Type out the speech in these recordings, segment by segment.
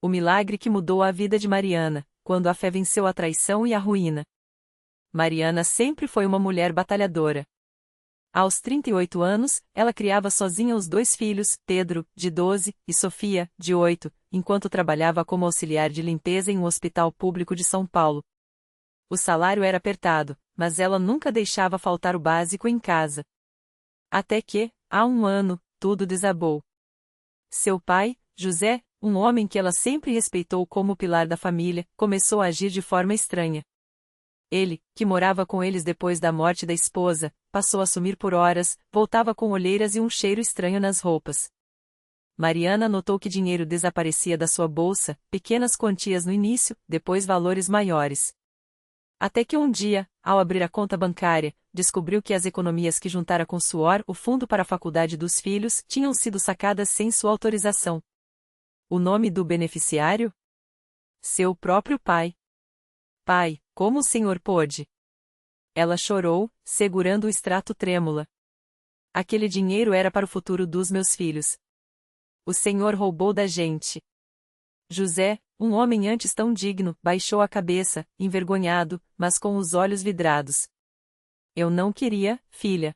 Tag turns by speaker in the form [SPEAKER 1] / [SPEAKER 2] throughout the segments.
[SPEAKER 1] O milagre que mudou a vida de Mariana, quando a fé venceu a traição e a ruína. Mariana sempre foi uma mulher batalhadora. Aos 38 anos, ela criava sozinha os dois filhos, Pedro, de 12, e Sofia, de 8, enquanto trabalhava como auxiliar de limpeza em um hospital público de São Paulo. O salário era apertado, mas ela nunca deixava faltar o básico em casa. Até que, há um ano, tudo desabou. Seu pai, José, um homem que ela sempre respeitou como pilar da família, começou a agir de forma estranha. Ele, que morava com eles depois da morte da esposa, passou a sumir por horas, voltava com olheiras e um cheiro estranho nas roupas. Mariana notou que dinheiro desaparecia da sua bolsa, pequenas quantias no início, depois valores maiores. Até que um dia, ao abrir a conta bancária, descobriu que as economias que juntara com suor, o fundo para a faculdade dos filhos, tinham sido sacadas sem sua autorização. O nome do beneficiário? Seu próprio pai. Pai, como o senhor pôde? Ela chorou, segurando o extrato trêmula. Aquele dinheiro era para o futuro dos meus filhos. O senhor roubou da gente. José, um homem antes tão digno, baixou a cabeça, envergonhado, mas com os olhos vidrados. Eu não queria, filha.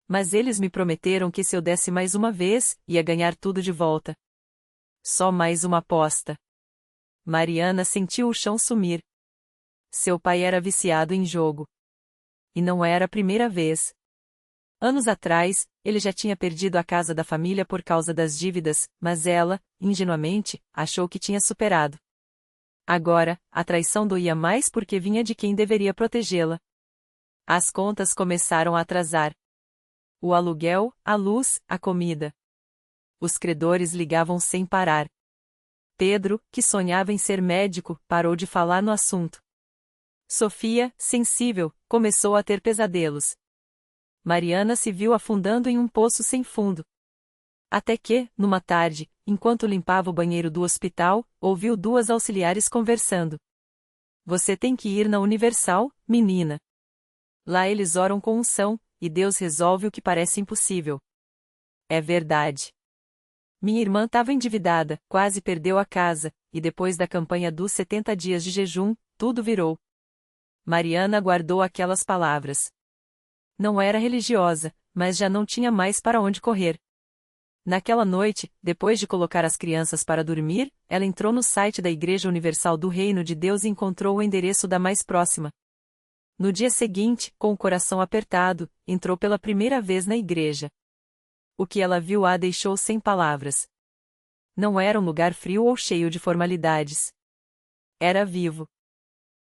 [SPEAKER 1] Mas eles me prometeram que se eu desse mais uma vez, ia ganhar tudo de volta. Só mais uma aposta. Mariana sentiu o chão sumir. Seu pai era viciado em jogo. E não era a primeira vez. Anos atrás, ele já tinha perdido a casa da família por causa das dívidas, mas ela, ingenuamente, achou que tinha superado. Agora, a traição doía mais porque vinha de quem deveria protegê-la. As contas começaram a atrasar. O aluguel, a luz, a comida. Os credores ligavam sem parar. Pedro, que sonhava em ser médico, parou de falar no assunto. Sofia, sensível, começou a ter pesadelos. Mariana se viu afundando em um poço sem fundo. Até que, numa tarde, enquanto limpava o banheiro do hospital, ouviu duas auxiliares conversando. Você tem que ir na Universal, menina. Lá eles oram com unção, e Deus resolve o que parece impossível. É verdade. Minha irmã estava endividada, quase perdeu a casa, e depois da campanha dos 70 dias de jejum, tudo virou. Mariana guardou aquelas palavras. Não era religiosa, mas já não tinha mais para onde correr. Naquela noite, depois de colocar as crianças para dormir, ela entrou no site da Igreja Universal do Reino de Deus e encontrou o endereço da mais próxima. No dia seguinte, com o coração apertado, entrou pela primeira vez na igreja. O que ela viu a deixou sem palavras. Não era um lugar frio ou cheio de formalidades. Era vivo.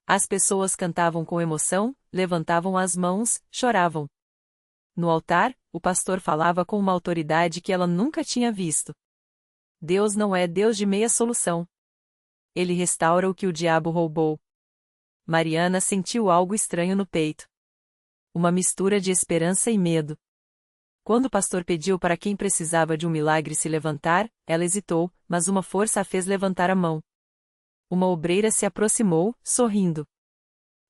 [SPEAKER 1] As pessoas cantavam com emoção, levantavam as mãos, choravam. No altar, o pastor falava com uma autoridade que ela nunca tinha visto. Deus não é Deus de meia solução. Ele restaura o que o diabo roubou. Mariana sentiu algo estranho no peito. Uma mistura de esperança e medo. Quando o pastor pediu para quem precisava de um milagre se levantar, ela hesitou, mas uma força a fez levantar a mão. Uma obreira se aproximou, sorrindo.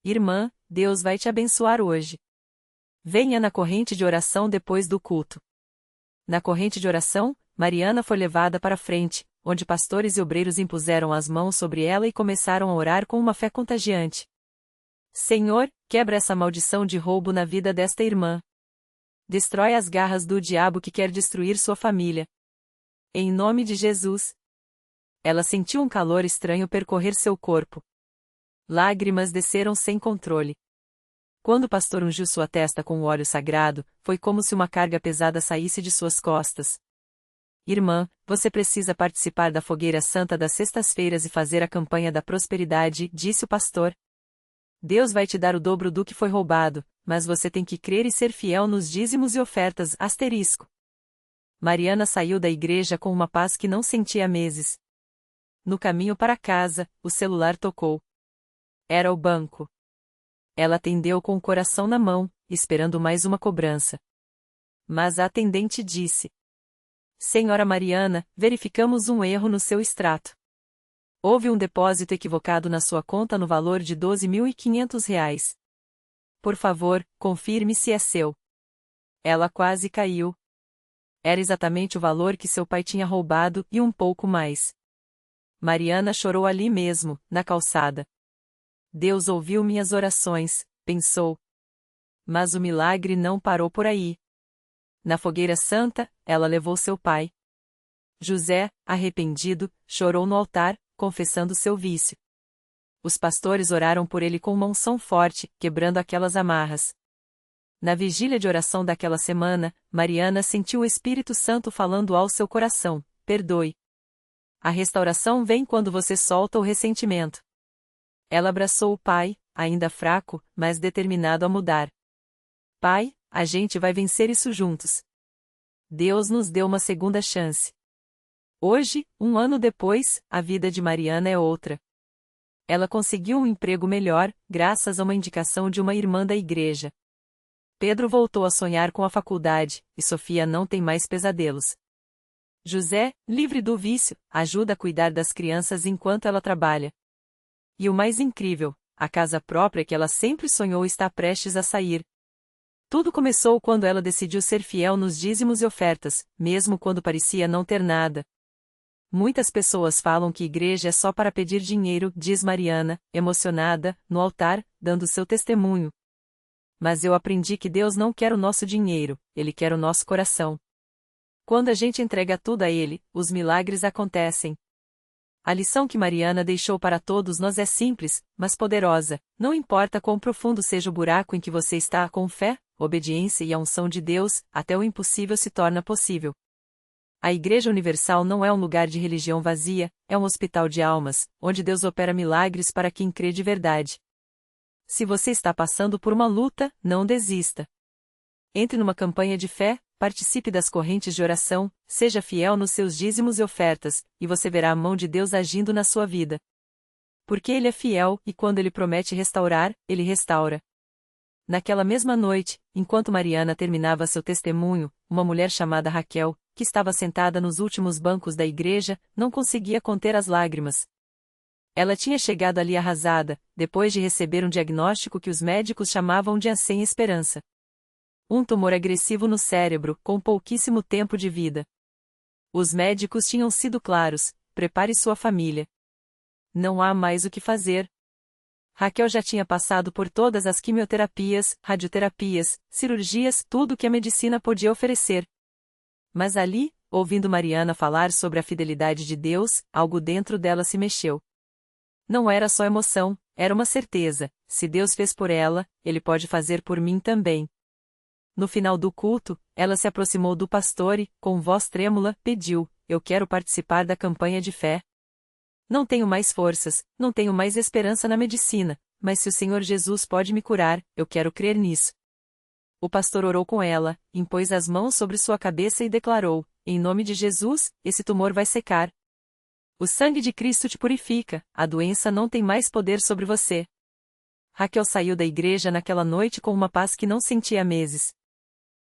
[SPEAKER 1] Irmã, Deus vai te abençoar hoje. Venha na corrente de oração depois do culto. Na corrente de oração, Mariana foi levada para frente, onde pastores e obreiros impuseram as mãos sobre ela e começaram a orar com uma fé contagiante. Senhor, quebra essa maldição de roubo na vida desta irmã. Destrói as garras do diabo que quer destruir sua família. Em nome de Jesus. Ela sentiu um calor estranho percorrer seu corpo. Lágrimas desceram sem controle. Quando o pastor ungiu sua testa com o óleo sagrado, foi como se uma carga pesada saísse de suas costas. Irmã, você precisa participar da fogueira santa das sextas-feiras e fazer a campanha da prosperidade, disse o pastor. Deus vai te dar o dobro do que foi roubado, mas você tem que crer e ser fiel nos dízimos e ofertas, asterisco. Mariana saiu da igreja com uma paz que não sentia há meses. No caminho para casa, o celular tocou. Era o banco. Ela atendeu com o coração na mão, esperando mais uma cobrança. Mas a atendente disse: Senhora Mariana, verificamos um erro no seu extrato. Houve um depósito equivocado na sua conta no valor de R$ 12.500. Por favor, confirme se é seu. Ela quase caiu. Era exatamente o valor que seu pai tinha roubado e um pouco mais. Mariana chorou ali mesmo, na calçada. Deus ouviu minhas orações, pensou. Mas o milagre não parou por aí. Na fogueira santa, ela levou seu pai. José, arrependido, chorou no altar, confessando seu vício. Os pastores oraram por ele com uma unção forte, quebrando aquelas amarras. Na vigília de oração daquela semana, Mariana sentiu o Espírito Santo falando ao seu coração: perdoe. A restauração vem quando você solta o ressentimento. Ela abraçou o pai, ainda fraco, mas determinado a mudar. Pai, a gente vai vencer isso juntos. Deus nos deu uma segunda chance. Hoje, 1 ano depois, a vida de Mariana é outra. Ela conseguiu um emprego melhor, graças a uma indicação de uma irmã da igreja. Pedro voltou a sonhar com a faculdade, e Sofia não tem mais pesadelos. José, livre do vício, ajuda a cuidar das crianças enquanto ela trabalha. E o mais incrível, a casa própria que ela sempre sonhou está prestes a sair. Tudo começou quando ela decidiu ser fiel nos dízimos e ofertas, mesmo quando parecia não ter nada. Muitas pessoas falam que igreja é só para pedir dinheiro, diz Mariana, emocionada, no altar, dando seu testemunho. Mas eu aprendi que Deus não quer o nosso dinheiro, Ele quer o nosso coração. Quando a gente entrega tudo a Ele, os milagres acontecem. A lição que Mariana deixou para todos nós é simples, mas poderosa. Não importa quão profundo seja o buraco em que você está, com fé, obediência e a unção de Deus, até o impossível se torna possível. A Igreja Universal não é um lugar de religião vazia, é um hospital de almas, onde Deus opera milagres para quem crê de verdade. Se você está passando por uma luta, não desista. Entre numa campanha de fé, participe das correntes de oração, seja fiel nos seus dízimos e ofertas, e você verá a mão de Deus agindo na sua vida. Porque Ele é fiel, e quando Ele promete restaurar, Ele restaura. Naquela mesma noite, enquanto Mariana terminava seu testemunho, uma mulher chamada Raquel, que estava sentada nos últimos bancos da igreja, não conseguia conter as lágrimas. Ela tinha chegado ali arrasada, depois de receber um diagnóstico que os médicos chamavam de sem esperança. Um tumor agressivo no cérebro, com pouquíssimo tempo de vida. Os médicos tinham sido claros: prepare sua família. Não há mais o que fazer. Raquel já tinha passado por todas as quimioterapias, radioterapias, cirurgias, tudo que a medicina podia oferecer. Mas ali, ouvindo Mariana falar sobre a fidelidade de Deus, algo dentro dela se mexeu. Não era só emoção, era uma certeza: se Deus fez por ela, Ele pode fazer por mim também. No final do culto, ela se aproximou do pastor e, com voz trêmula, pediu: eu quero participar da campanha de fé. Não tenho mais forças, não tenho mais esperança na medicina, mas se o Senhor Jesus pode me curar, eu quero crer nisso. O pastor orou com ela, impôs as mãos sobre sua cabeça e declarou: em nome de Jesus, esse tumor vai secar. O sangue de Cristo te purifica, a doença não tem mais poder sobre você. Raquel saiu da igreja naquela noite com uma paz que não sentia há meses.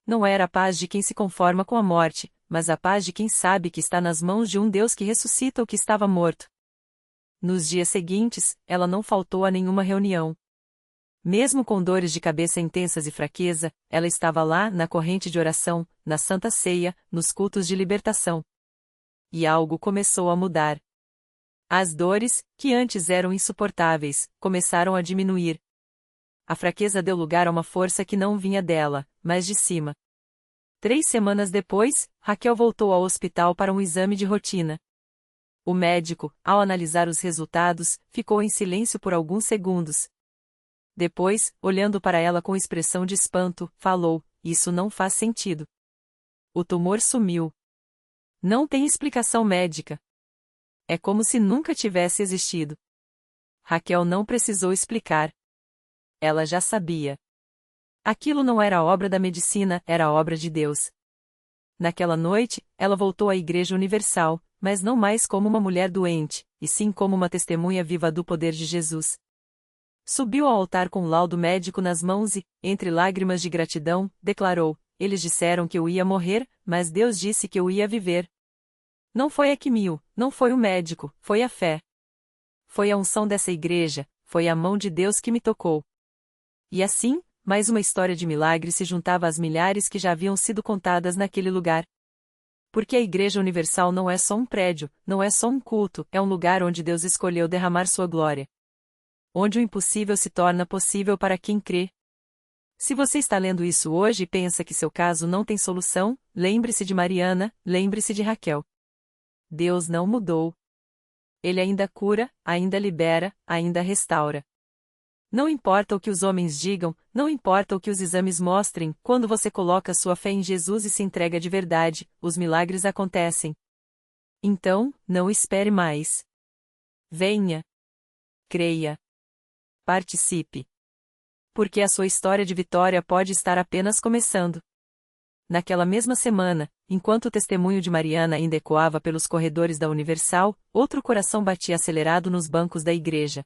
[SPEAKER 1] Não era a paz de quem se conforma com a morte, mas a paz de quem sabe que está nas mãos de um Deus que ressuscita o que estava morto. Nos dias seguintes, ela não faltou a nenhuma reunião. Mesmo com dores de cabeça intensas e fraqueza, ela estava lá, na corrente de oração, na Santa Ceia, nos cultos de libertação. E algo começou a mudar. As dores, que antes eram insuportáveis, começaram a diminuir. A fraqueza deu lugar a uma força que não vinha dela, mas de cima. 3 semanas depois, Raquel voltou ao hospital para um exame de rotina. O médico, ao analisar os resultados, ficou em silêncio por alguns segundos. Depois, olhando para ela com expressão de espanto, falou: isso não faz sentido. O tumor sumiu. Não tem explicação médica. É como se nunca tivesse existido. Raquel não precisou explicar. Ela já sabia. Aquilo não era obra da medicina, era obra de Deus. Naquela noite, ela voltou à Igreja Universal, mas não mais como uma mulher doente, e sim como uma testemunha viva do poder de Jesus. Subiu ao altar com o laudo médico nas mãos e, entre lágrimas de gratidão, declarou: eles disseram que eu ia morrer, mas Deus disse que eu ia viver. Não foi a quimio, não foi o médico, foi a fé. Foi a unção dessa igreja, foi a mão de Deus que me tocou. E assim, mais uma história de milagre se juntava às milhares que já haviam sido contadas naquele lugar. Porque a Igreja Universal não é só um prédio, não é só um culto, é um lugar onde Deus escolheu derramar sua glória. Onde o impossível se torna possível para quem crê. Se você está lendo isso hoje e pensa que seu caso não tem solução, lembre-se de Mariana, lembre-se de Raquel. Deus não mudou. Ele ainda cura, ainda libera, ainda restaura. Não importa o que os homens digam, não importa o que os exames mostrem, quando você coloca sua fé em Jesus e se entrega de verdade, os milagres acontecem. Então, não espere mais. Venha. Creia. Participe. Porque a sua história de vitória pode estar apenas começando. Naquela mesma semana, enquanto o testemunho de Mariana ainda ecoava pelos corredores da Universal, outro coração batia acelerado nos bancos da igreja.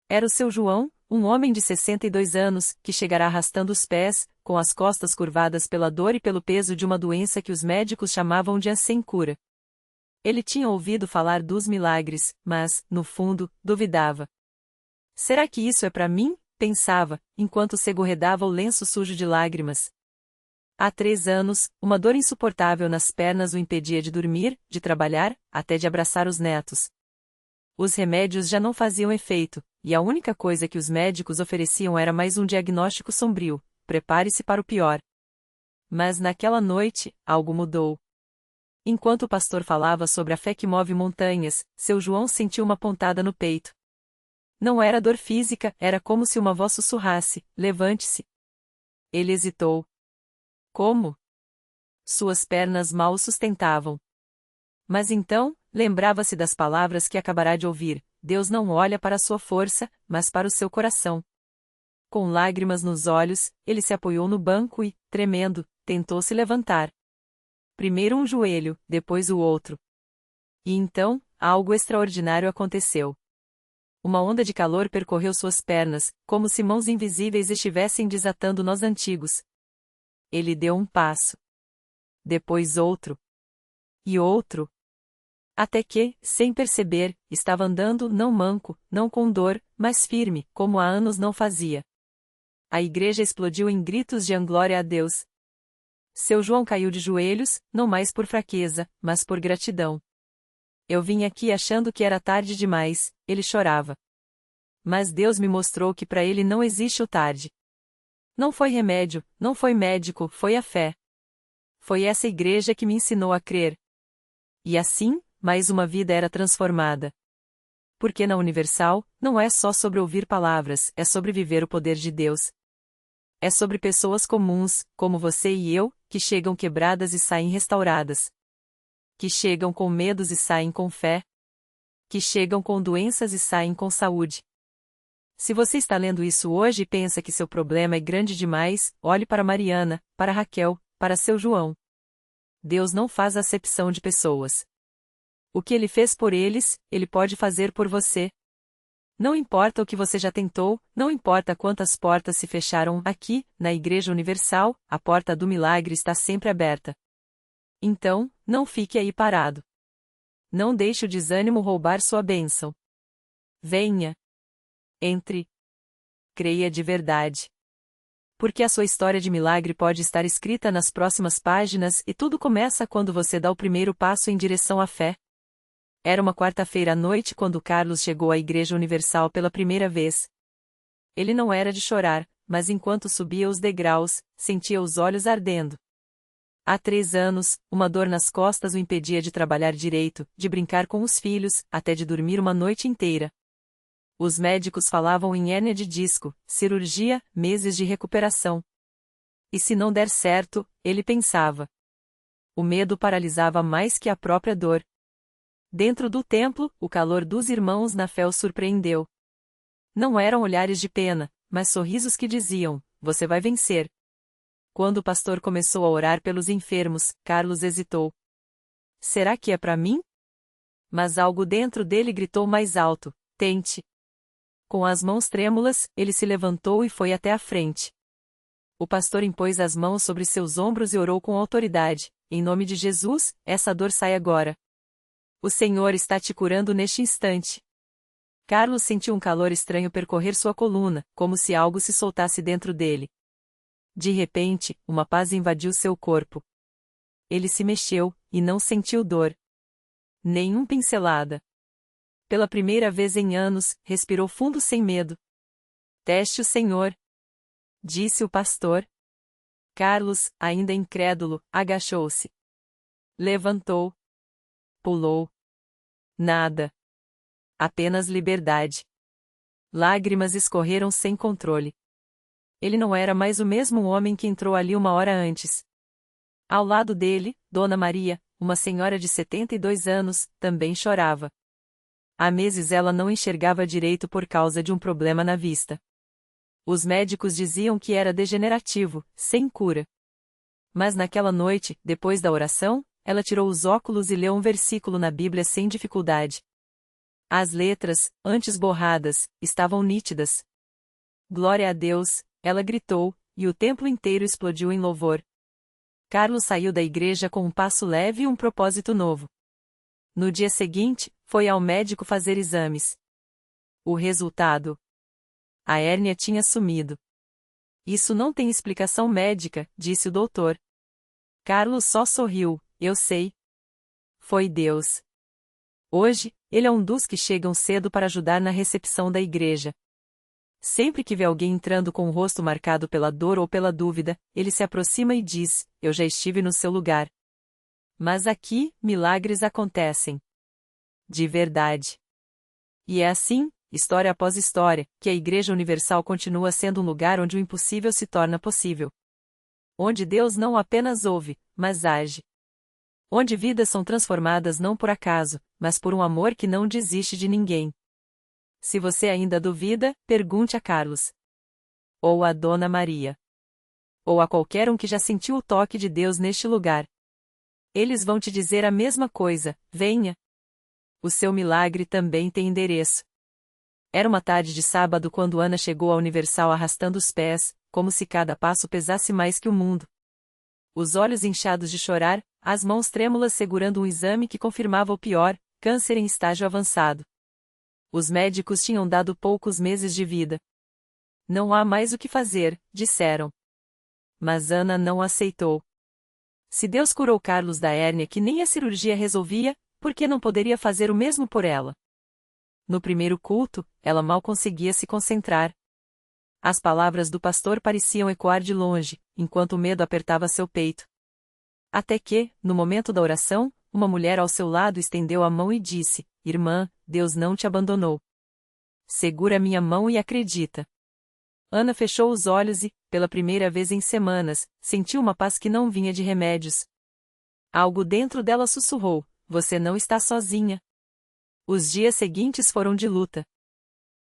[SPEAKER 1] Era o seu João, um homem de 62 anos, que chegará arrastando os pés, com as costas curvadas pela dor e pelo peso de uma doença que os médicos chamavam de sem cura. Ele tinha ouvido falar dos milagres, mas, no fundo, duvidava. Será que isso é para mim? Pensava, enquanto segurredava o lenço sujo de lágrimas. Há 3 anos, uma dor insuportável nas pernas o impedia de dormir, de trabalhar, até de abraçar os netos. Os remédios já não faziam efeito, e a única coisa que os médicos ofereciam era mais um diagnóstico sombrio: prepare-se para o pior. Mas naquela noite, algo mudou. Enquanto o pastor falava sobre a fé que move montanhas, seu João sentiu uma pontada no peito. Não era dor física, era como se uma voz sussurrasse: levante-se. Ele hesitou. Como? Suas pernas mal o sustentavam. Mas então, lembrava-se das palavras que acabará de ouvir: Deus não olha para a sua força, mas para o seu coração. Com lágrimas nos olhos, ele se apoiou no banco e, tremendo, tentou se levantar. Primeiro um joelho, depois o outro. E então, algo extraordinário aconteceu. Uma onda de calor percorreu suas pernas, como se mãos invisíveis estivessem desatando nós antigos. Ele deu um passo. Depois outro. E outro. Até que, sem perceber, estava andando não manco, não com dor, mas firme, como há anos não fazia. A igreja explodiu em gritos de glória a Deus. Seu João caiu de joelhos, não mais por fraqueza, mas por gratidão. Eu vim aqui achando que era tarde demais, ele chorava. Mas Deus me mostrou que para ele não existe o tarde. Não foi remédio, não foi médico, foi a fé. Foi essa igreja que me ensinou a crer. E assim, mais uma vida era transformada. Porque na Universal, não é só sobre ouvir palavras, é sobre viver o poder de Deus. É sobre pessoas comuns, como você e eu, que chegam quebradas e saem restauradas. Que chegam com medos e saem com fé. Que chegam com doenças e saem com saúde. Se você está lendo isso hoje e pensa que seu problema é grande demais, olhe para Mariana, para Raquel, para seu João. Deus não faz acepção de pessoas. O que ele fez por eles, ele pode fazer por você. Não importa o que você já tentou, não importa quantas portas se fecharam aqui, na Igreja Universal, a porta do milagre está sempre aberta. Então, não fique aí parado. Não deixe o desânimo roubar sua bênção. Venha. Entre. Creia de verdade. Porque a sua história de milagre pode estar escrita nas próximas páginas e tudo começa quando você dá o primeiro passo em direção à fé. Era uma quarta-feira à noite quando Carlos chegou à Igreja Universal pela primeira vez. Ele não era de chorar, mas enquanto subia os degraus, sentia os olhos ardendo. Há 3 anos, uma dor nas costas o impedia de trabalhar direito, de brincar com os filhos, até de dormir uma noite inteira. Os médicos falavam em hérnia de disco, cirurgia, meses de recuperação. E se não der certo, ele pensava. O medo paralisava mais que a própria dor. Dentro do templo, o calor dos irmãos na fé o surpreendeu. Não eram olhares de pena, mas sorrisos que diziam: você vai vencer. Quando o pastor começou a orar pelos enfermos, Carlos hesitou. Será que é para mim? Mas algo dentro dele gritou mais alto: tente. Com as mãos trêmulas, ele se levantou e foi até a frente. O pastor impôs as mãos sobre seus ombros e orou com autoridade: em nome de Jesus, essa dor sai agora. O Senhor está te curando neste instante. Carlos sentiu um calor estranho percorrer sua coluna, como se algo se soltasse dentro dele. De repente, uma paz invadiu seu corpo. Ele se mexeu, e não sentiu dor. Nenhuma pincelada. Pela primeira vez em anos, respirou fundo sem medo. Teste o Senhor, disse o pastor. Carlos, ainda incrédulo, agachou-se. Levantou. Pulou. Nada. Apenas liberdade. Lágrimas escorreram sem controle. Ele não era mais o mesmo homem que entrou ali uma hora antes. Ao lado dele, Dona Maria, uma senhora de 72 anos, também chorava. Há meses ela não enxergava direito por causa de um problema na vista. Os médicos diziam que era degenerativo, sem cura. Mas naquela noite, depois da oração, ela tirou os óculos e leu um versículo na Bíblia sem dificuldade. As letras, antes borradas, estavam nítidas. Glória a Deus, ela gritou, e o templo inteiro explodiu em louvor. Carlos saiu da igreja com um passo leve e um propósito novo. No dia seguinte, foi ao médico fazer exames. O resultado: a hérnia tinha sumido. Isso não tem explicação médica, disse o doutor. Carlos só sorriu. Eu sei. Foi Deus. Hoje, ele é um dos que chegam cedo para ajudar na recepção da igreja. Sempre que vê alguém entrando com o rosto marcado pela dor ou pela dúvida, ele se aproxima e diz: eu já estive no seu lugar. Mas aqui, milagres acontecem. De verdade. E é assim, história após história, que a Igreja Universal continua sendo um lugar onde o impossível se torna possível. Onde Deus não apenas ouve, mas age. Onde vidas são transformadas não por acaso, mas por um amor que não desiste de ninguém. Se você ainda duvida, pergunte a Carlos. Ou a Dona Maria. Ou a qualquer um que já sentiu o toque de Deus neste lugar. Eles vão te dizer a mesma coisa: venha. O seu milagre também tem endereço. Era uma tarde de sábado quando Ana chegou à Universal arrastando os pés, como se cada passo pesasse mais que o mundo. Os olhos inchados de chorar, as mãos trêmulas segurando um exame que confirmava o pior: câncer em estágio avançado. Os médicos tinham dado poucos meses de vida. Não há mais o que fazer, disseram. Mas Ana não aceitou. Se Deus curou Carlos da hérnia que nem a cirurgia resolvia, por que não poderia fazer o mesmo por ela? No primeiro culto, ela mal conseguia se concentrar. As palavras do pastor pareciam ecoar de longe, enquanto o medo apertava seu peito. Até que, no momento da oração, uma mulher ao seu lado estendeu a mão e disse: Irmã, Deus não te abandonou. Segura minha mão e acredita. Ana fechou os olhos e, pela primeira vez em semanas, sentiu uma paz que não vinha de remédios. Algo dentro dela sussurrou: você não está sozinha. Os dias seguintes foram de luta.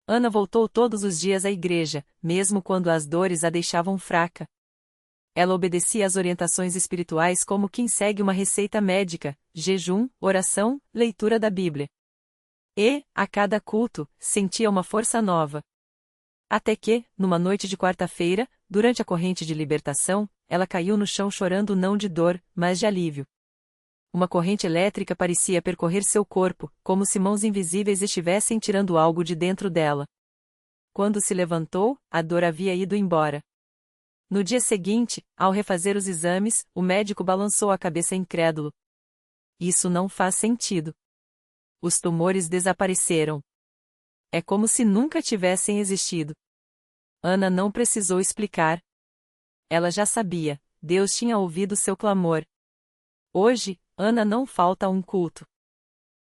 [SPEAKER 1] Ana voltou todos os dias à igreja, mesmo quando as dores a deixavam fraca. Ela obedecia às orientações espirituais como quem segue uma receita médica: jejum, oração, leitura da Bíblia. E, a cada culto, sentia uma força nova. Até que, numa noite de quarta-feira, durante a corrente de libertação, ela caiu no chão chorando não de dor, mas de alívio. Uma corrente elétrica parecia percorrer seu corpo, como se mãos invisíveis estivessem tirando algo de dentro dela. Quando se levantou, a dor havia ido embora. No dia seguinte, ao refazer os exames, o médico balançou a cabeça incrédulo. Isso não faz sentido. Os tumores desapareceram. É como se nunca tivessem existido. Ana não precisou explicar. Ela já sabia, Deus tinha ouvido seu clamor. Hoje, Ana não falta a um culto.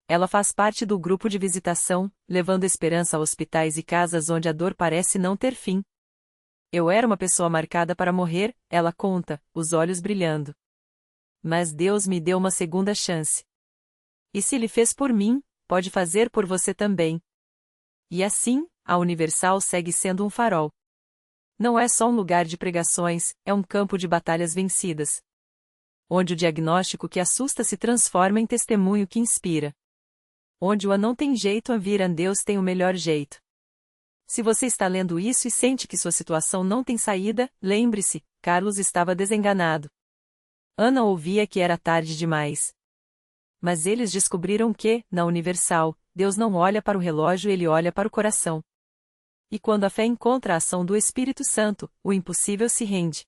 [SPEAKER 1] Ela faz parte do grupo de visitação, levando esperança a hospitais e casas onde a dor parece não ter fim. Eu era uma pessoa marcada para morrer, ela conta, os olhos brilhando. Mas Deus me deu uma segunda chance. E se Ele fez por mim, pode fazer por você também. E assim, a Universal segue sendo um farol. Não é só um lugar de pregações, é um campo de batalhas vencidas. Onde o diagnóstico que assusta se transforma em testemunho que inspira. Onde o não tem jeito a vir a Deus tem o melhor jeito. Se você está lendo isso e sente que sua situação não tem saída, lembre-se, Carlos estava desenganado. Ana ouvia que era tarde demais. Mas eles descobriram que, na Universal, Deus não olha para o relógio, ele olha para o coração. E quando a fé encontra a ação do Espírito Santo, o impossível se rende.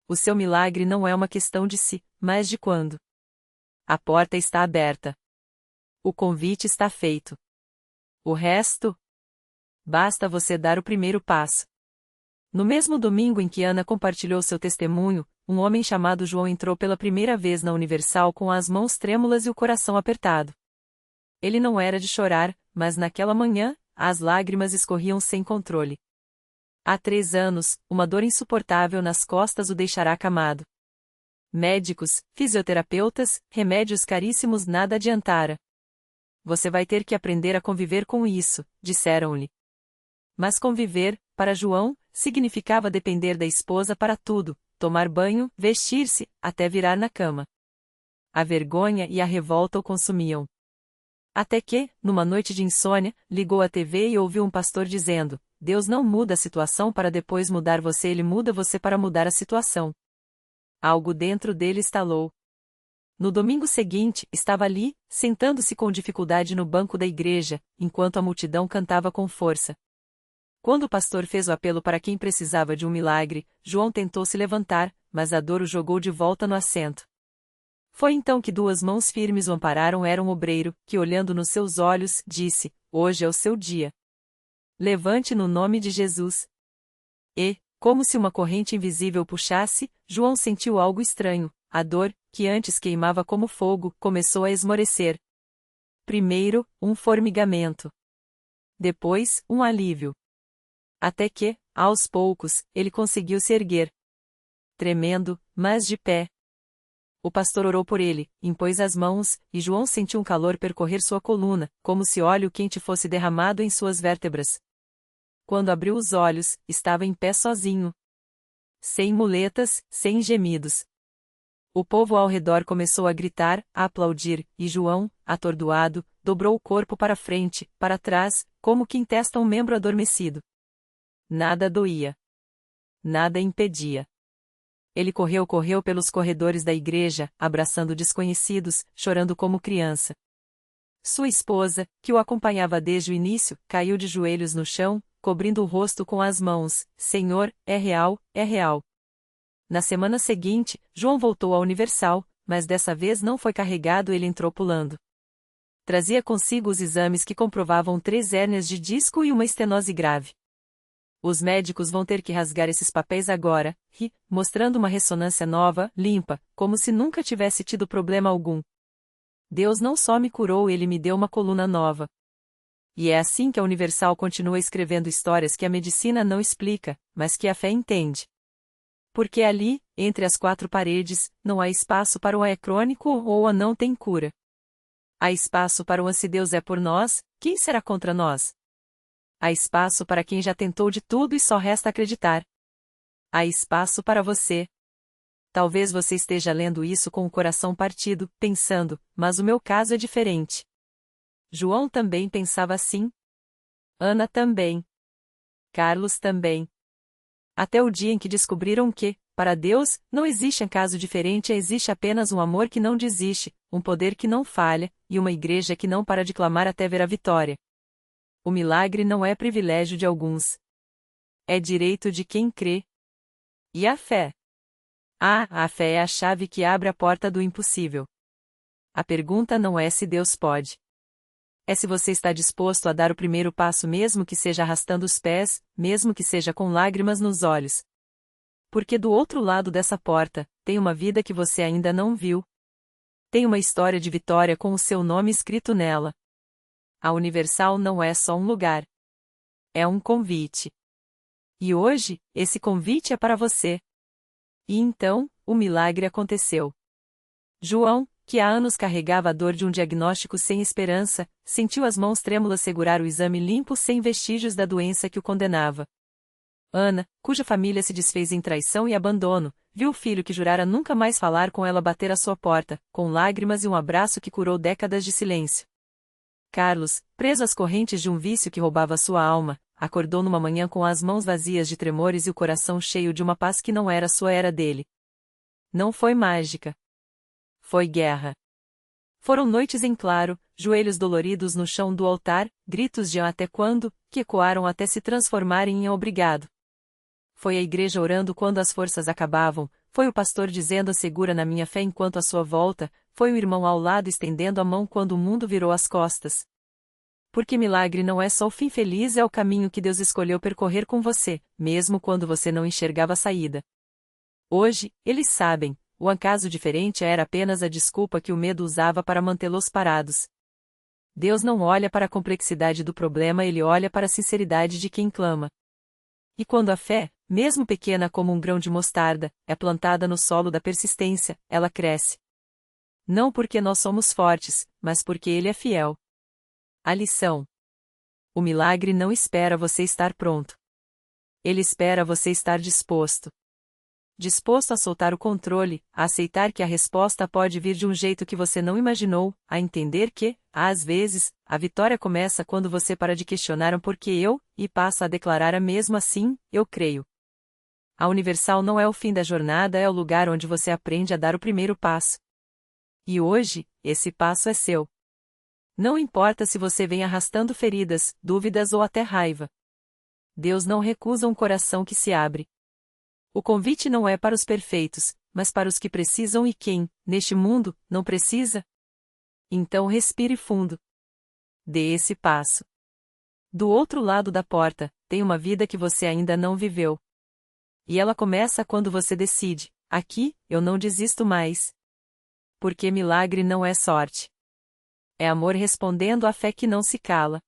[SPEAKER 1] O seu milagre não é uma questão de se, mas de quando. A porta está aberta. O convite está feito. O resto? Basta você dar o primeiro passo. No mesmo domingo em que Ana compartilhou seu testemunho, um homem chamado João entrou pela primeira vez na Universal com as mãos trêmulas e o coração apertado. Ele não era de chorar, mas naquela manhã, as lágrimas escorriam sem controle. Há 3 anos, uma dor insuportável nas costas o deixará acamado. Médicos, fisioterapeutas, remédios caríssimos nada adiantara. Você vai ter que aprender a conviver com isso, disseram-lhe. Mas conviver, para João, significava depender da esposa para tudo, tomar banho, vestir-se, até virar na cama. A vergonha e a revolta o consumiam. Até que, numa noite de insônia, ligou a TV e ouviu um pastor dizendo: Deus não muda a situação para depois mudar você, Ele muda você para mudar a situação. Algo dentro dele estalou. No domingo seguinte, estava ali, sentando-se com dificuldade no banco da igreja, enquanto a multidão cantava com força. Quando o pastor fez o apelo para quem precisava de um milagre, João tentou se levantar, mas a dor o jogou de volta no assento. Foi então que 2 mãos firmes o ampararam. Era um obreiro, que olhando nos seus olhos, disse: Hoje é o seu dia. Levante no nome de Jesus. E, como se uma corrente invisível puxasse, João sentiu algo estranho. A dor, que antes queimava como fogo, começou a esmorecer. Primeiro, um formigamento. Depois, um alívio. Até que, aos poucos, ele conseguiu se erguer. Tremendo, mas de pé. O pastor orou por ele, impôs as mãos, e João sentiu um calor percorrer sua coluna, como se óleo quente fosse derramado em suas vértebras. Quando abriu os olhos, estava em pé sozinho. Sem muletas, sem gemidos. O povo ao redor começou a gritar, a aplaudir, e João, atordoado, dobrou o corpo para frente, para trás, como quem testa um membro adormecido. Nada doía. Nada impedia. Ele correu pelos corredores da igreja, abraçando desconhecidos, chorando como criança. Sua esposa, que o acompanhava desde o início, caiu de joelhos no chão, cobrindo o rosto com as mãos. Senhor, é real, é real. Na semana seguinte, João voltou à Universal, mas dessa vez não foi carregado, ele entrou pulando. Trazia consigo os exames que comprovavam 3 hérnias de disco e uma estenose grave. Os médicos vão ter que rasgar esses papéis agora, mostrando uma ressonância nova, limpa, como se nunca tivesse tido problema algum. Deus não só me curou, Ele me deu uma coluna nova. E é assim que a Universal continua escrevendo histórias que a medicina não explica, mas que a fé entende. Porque ali, entre as 4 paredes, não há espaço para o é crônico ou a não tem cura. Há espaço para o se Deus é por nós, quem será contra nós? Há espaço para quem já tentou de tudo e só resta acreditar. Há espaço para você. Talvez você esteja lendo isso com o coração partido, pensando, mas o meu caso é diferente. João também pensava assim. Ana também. Carlos também. Até o dia em que descobriram que, para Deus, não existe caso diferente, existe apenas um amor que não desiste, um poder que não falha, e uma igreja que não para de clamar até ver a vitória. O milagre não é privilégio de alguns. É direito de quem crê. E a fé? A fé é a chave que abre a porta do impossível. A pergunta não é se Deus pode. É se você está disposto a dar o primeiro passo, mesmo que seja arrastando os pés, mesmo que seja com lágrimas nos olhos. Porque do outro lado dessa porta, tem uma vida que você ainda não viu. Tem uma história de vitória com o seu nome escrito nela. A Universal não é só um lugar. É um convite. E hoje, esse convite é para você. E então, o milagre aconteceu. João, que há anos carregava a dor de um diagnóstico sem esperança, sentiu as mãos trêmulas segurar o exame limpo sem vestígios da doença que o condenava. Ana, cuja família se desfez em traição e abandono, viu o filho que jurara nunca mais falar com ela bater à sua porta, com lágrimas e um abraço que curou décadas de silêncio. Carlos, preso às correntes de um vício que roubava sua alma, acordou numa manhã com as mãos vazias de tremores e o coração cheio de uma paz que não era sua, era dele. Não foi mágica. Foi guerra. Foram noites em claro, joelhos doloridos no chão do altar, gritos de até quando, que ecoaram até se transformarem em obrigado. Foi a igreja orando quando as forças acabavam, foi o pastor dizendo assegura na minha fé enquanto a sua volta, foi o irmão ao lado estendendo a mão quando o mundo virou as costas. Porque milagre não é só o fim feliz, é o caminho que Deus escolheu percorrer com você, mesmo quando você não enxergava a saída. Hoje, eles sabem, o acaso diferente era apenas a desculpa que o medo usava para mantê-los parados. Deus não olha para a complexidade do problema, ele olha para a sinceridade de quem clama. E quando a fé, mesmo pequena como um grão de mostarda, é plantada no solo da persistência, ela cresce. Não porque nós somos fortes, mas porque Ele é fiel. A lição: o milagre não espera você estar pronto. Ele espera você estar disposto. Disposto a soltar o controle, a aceitar que a resposta pode vir de um jeito que você não imaginou, a entender que, às vezes, a vitória começa quando você para de questionar o porquê e passa a declarar mesmo assim, eu creio. A Universal não é o fim da jornada, é o lugar onde você aprende a dar o primeiro passo. E hoje, esse passo é seu. Não importa se você vem arrastando feridas, dúvidas ou até raiva. Deus não recusa um coração que se abre. O convite não é para os perfeitos, mas para os que precisam e quem, neste mundo, não precisa? Então respire fundo. Dê esse passo. Do outro lado da porta, tem uma vida que você ainda não viveu. E ela começa quando você decide: aqui, eu não desisto mais. Porque milagre não é sorte. É amor respondendo à fé que não se cala.